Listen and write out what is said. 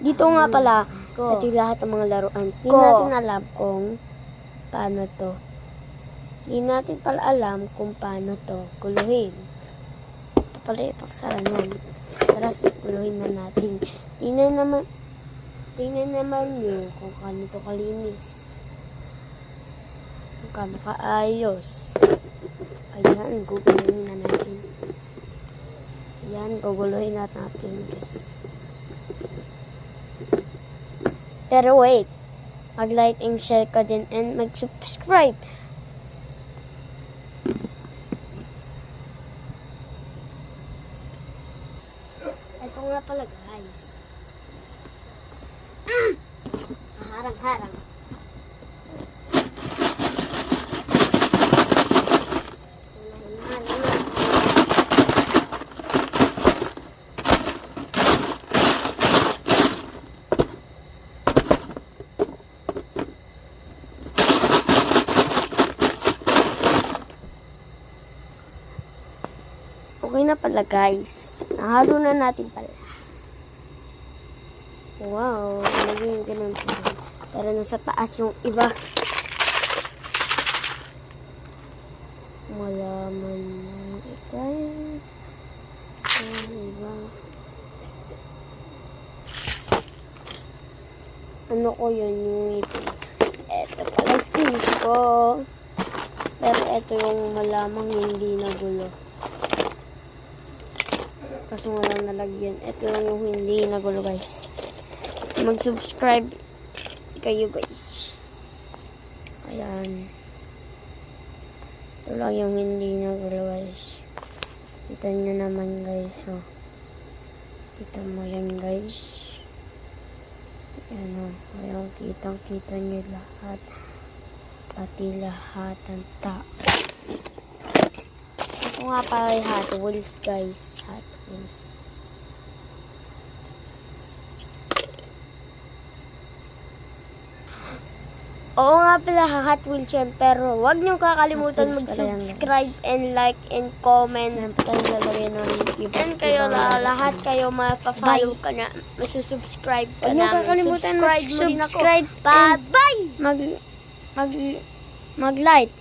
Dito nga pala, Ko. ito yung lahat ng mga laruan. Hindi Ko. natin alam kung paano to. Hindi natin pala alam kung paano to guluhin. Ito pala yung paksaranan. Tara, guluhin na natin. Tingnan naman nyo kung paano to kalinis. Kung paano kaayos. Ayan, guguluhin na natin. Ayan, guguluhin na natin, guys. Pero wait, mag-like and share ka din and mag-subscribe. Ito nga pala, guys. Harang-harang. Okay na pala, guys. Nahalo na natin pala. Wow, naging ganun pala. Pero nasa taas yung iba. Malaman mo, guys. Yung iba. Ano ko yun, yung ito. Ito pala skills ko. Pero ito yung malamang hindi nagulo. Kaso walang nalagyan. Ito lang yung hindi nagulo, guys. Mag-subscribe kayo, guys. Ayan. Ito lang yung hindi nagulo, guys. Kita nyo naman, guys. Oh. Kita mo yan, guys. Ayan, oh. Ayan, kitang-kita nyo lahat. Pati lahat ng tao. Ito nga pala yung Hot Wheels, guys. Hot Wheels. Oo nga pala, Hot Wheels yan. Pero huwag niyong kakalimutan mag-subscribe and like and comment. And kayo lahat kayo mapafollow ka na. Masusubscribe ka na. Huwag niyong kakalimutan mag-subscribe. Bye-bye! Mag-like.